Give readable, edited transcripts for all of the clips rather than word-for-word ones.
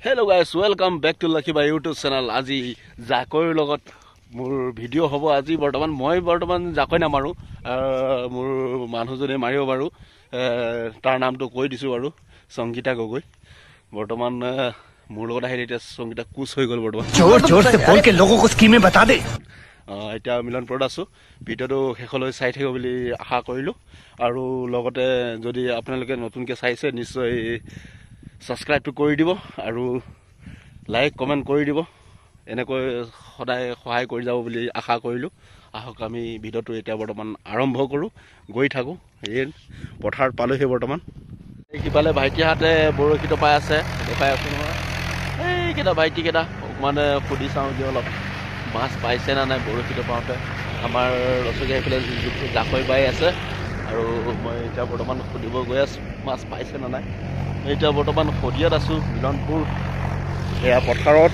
Hello guys, welcome back to Lakhi by YouTube channel. Aji Jakoir logot mur video hobo aji bortoman moi bortoman Jakoi namaru mur manhujone maribo baru tar naam to koi disu baru Sangita Gogoi bortoman mur logot ahile eta Sangita kus hoi gol bortoman जोर-जोर से बोल के लोगों को स्कीमें बता दे এটা মিলন পৰত আছো ভিডিওটো হেখলৈ চাই থাকিব বুলি আশা কৰিলো আৰু লগতে যদি আপোনালোকে নতুনকৈ চাইছে নিশ্চয় সাবস্ক্ৰাইব কৰি দিব আৰু লাইক কমেন্ট কৰি দিব এনেকৈ সদায় সহায় কৰি যাব বুলি আশা কৰিলো আহক আমি ভিডিওটো এতিয়া বৰ্তমান আৰম্ভ কৰো গৈ থাকো এই পথাৰ পালোহে বৰ্তমান কিপালে ভাইটি হাতে বৰকিটো পাই আছে দেখাই আছো নহয় এই কেটা ভাইটি কেটা মানে খুদি চাও যে অলপ মাছ পাইছে না নাই বৰকিটো পাওঁতে আমাৰ ৰসগীয়া এইফালে জাকৈ বাই আছে আৰু মই এতিয়া বৰ্তমান খুদিব গৈ আছো মাছ পাইছে না নাই এতিয়া বৰ্তমান খদিয়াত আছো মিলনপুৰ এয়া পথাৰত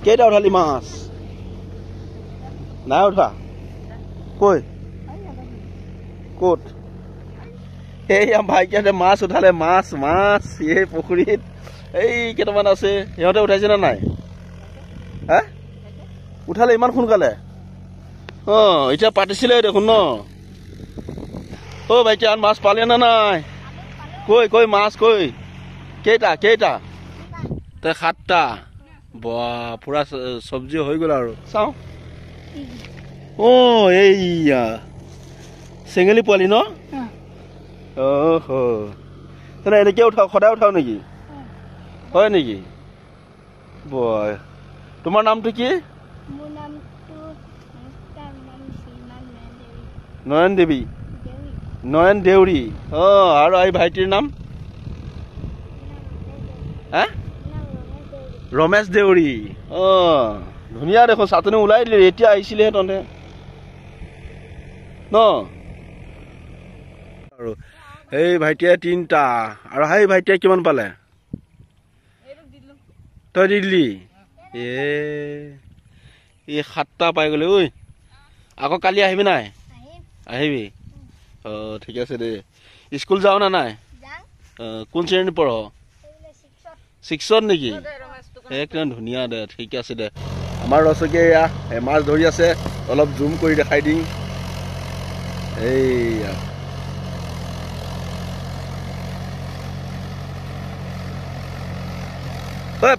কেইটা উঠালি মাছ নাই উঠা কই ক'ত এইয়া ভাইটিহঁতে মাছ উঠালে মাছ মাছ এই পুখুৰীত এই কেইটামান আছে সিহঁতে উঠাইছে না নাই হা উঠালে ইমান সোনকালে এতিয়া পাতিছিলে দেখোন ন ভাইটি আন মাছ পালে না নাই কই কই মাছ কই কেইটা কেইটা তে সাতটা বা পুরা সবজি হৈ গল আৰু চাও এইয়া চেঙেলি পোৱালি ন তেনে এনেকে উঠাও সদায় উঠাও নেকি হয় নেকি বয় তোমাৰ নামটো কি মোৰ নামটো নয়ন দেৱী নয়ন দেউৰী আৰু এই ভাইটিৰ নাম হা ৰমেশ দেউৰী ধুনীয়া দেখো চাটনি ওলাই দিলে এতিয়া আহিছিলে তনে ন আৰু এই ভাইটিয়ে তিনটা আৰু হাই ভাইটিয়ে কিমান পালে তই দিলি এই সাতটা পাই গ'লে ঐ আকৌ কালি আহিবি নাই আহিবি ঠিক আছে দে স্কুল যাও না নাই কোন শ্ৰেণীত পঢ় 6ত নেকি একদম ধুনীয়া দে ঠিক আছে দে আমাৰ ৰসগীয়া মাছ ধৰি আছে অলপ জুম কৰি দেখাই দিম এইয়া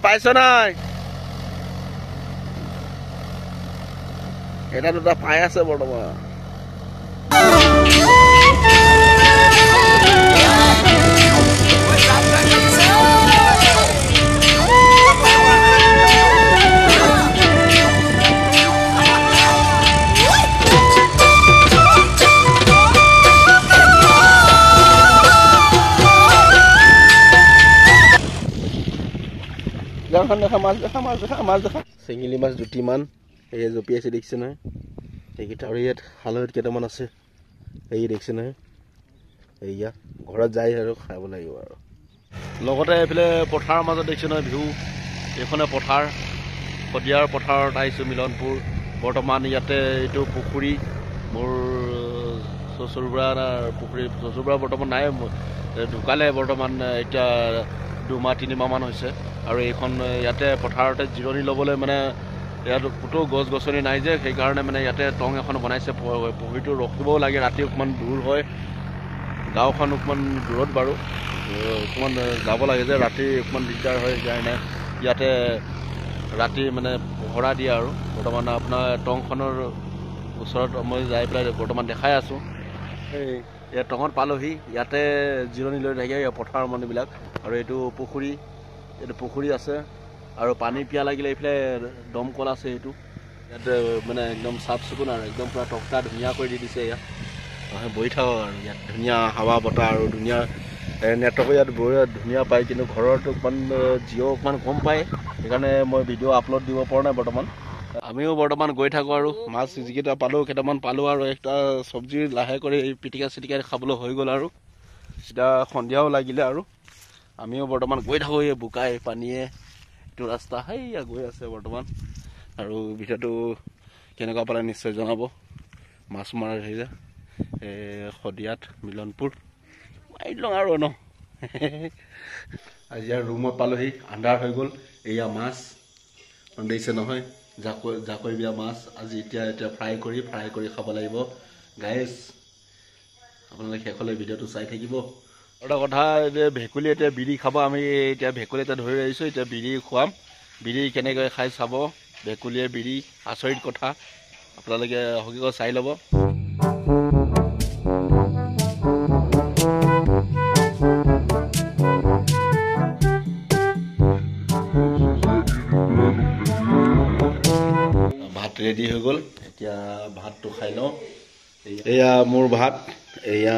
পাইছ নাই এটা দুটা পাই আছে বৰ্তমান চেঙেলি মাছ দুটিমান এই জপি আছে দেখিছে নহয় এইকেইটা আৰু ইয়াত হালত কেইটামান আছে এই দেখিছে নহয় এইয়া ঘৰত যাই আৰু খাব লাগিব আৰু লগতে এইফালে পথাৰৰ মাজত দেখিছে নহয় ভিউ এইখনে পথাৰ শদিয়াৰ পথাৰত আহিছোঁ মিলনপুৰ বৰ্তমান ইয়াতে এইটো পুখুৰী মোৰ শ্বশুৰবুঢ়া বৰ্তমান নাই ঢুকালে বৰ্তমান এতিয়া 2 মাহ 3 মাহমান হৈছে আৰু এইখন ইয়াতে পথাৰতে জিৰণি ল'বলৈ মানে ইয়াত ক'তো গছ গছনি নাই যে সেইকাৰণে মানে ইয়াতে টং এখন বনাইছে পুখুৰীটো ৰখিবও লাগে ৰাতি অকণমান দূৰ হয় গাঁওখন অকণমান দূৰত বাৰু অকণমান যাব লাগে যে ৰাতি অকণমান দিগদাৰ হয় সেইকাৰণে ইয়াতে ৰাতি মানে পহৰা দিয়ে আৰু বৰ্তমান আপোনাৰ টংখনৰ ওচৰত মই যাই পেলাই বৰ্তমান দেখাই আছোঁ এই টঙত পালোহি ইয়াতে জিৰণি লৈ থাকে পথাৰৰ মানুহবিলাক আৰু এইটো পুখুৰী আছে আৰু পানী পিয়া লাগিলে এইফালে দমকল আছে এইটো ইয়াতে মানে একদম চাফ চিকুণ আৰু একদম পুৰা টকা ধুনীয়া কৰি দি দিছে ইয়াত বহি থাকক আৰু ইয়াত ধুনীয়া হাৱা বতাহ আৰু ধুনীয়া নেটৱৰ্ক ইয়াত বহি ধুনীয়া পায় কিন্তু ঘৰতো অকণমান জিঅ' অকণমান কম পায় সেইকাৰণে মই ভিডিঅ' আপলোড দিব পৰা নাই বৰ্তমান আমিও বৰ্তমান গৈ থাকোঁ আৰু মাছ যিকেইটা পালোঁ কেইটামান পালোঁ আৰু একটা চব্জি লাহে কৰি পিটিকা চিটিকা খাবলৈ হৈ গ'ল আৰু এতিয়া সন্ধিয়াও লাগিলে আৰু আমিও বৰ্তমান গৈ থাকোঁ এই বোকাই পানীয়ে এইটো ৰাস্তা সেইয়া গৈ আছে বৰ্তমান আৰু ভিডিঅ'টো কেনেকুৱা পালে নিশ্চয় জনাব মাছ মৰাৰ হেৰি শদিয়াত মিলনপুৰ মাৰি লওঁ আৰু ন আজি আৰু ৰুমত পালোহি আন্ধাৰ হৈ গ'ল এয়া মাছ দেখিছে নহয় জাকৈ দিয়া মাছ আজি এতিয়া ফ্ৰাই কৰি খাব লাগিব গাইজ আপোনালোকে শেষলৈ ভিডিঅ'টো চাই থাকিব এটা কথা যে ভেকুলী এতিয়া বিড়ি খাব আমি এতিয়া ভেকুলী এটা ধৰি আহিছোঁ এতিয়া বিড়ি খুৱাম বিড়ি কেনেকৈ খাই চাব ভেকুলীয়ে বিড়ি আচৰিত কথা আপোনালোকে হকিকত চাই ল'ব ভাত ৰেডি হৈ গ'ল এতিয়া ভাতটো খাই লওঁ এয়া মোৰ ভাত এয়া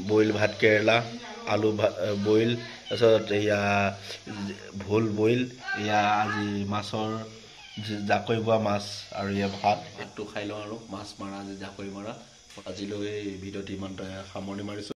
বইল ভাত কেৰেলা আলু বইল তাৰপিছত এয়া ভোল বইল এয়া আজি মাছৰ জাকৈ বোৱা মাছ আৰু এয়া ভাতটো খাই লওঁ আৰু মাছ মাৰা আজি জাকৈ মৰা আজিলৈ ভিডিঅ'টো ইমানতে সামৰণি মাৰিছোঁ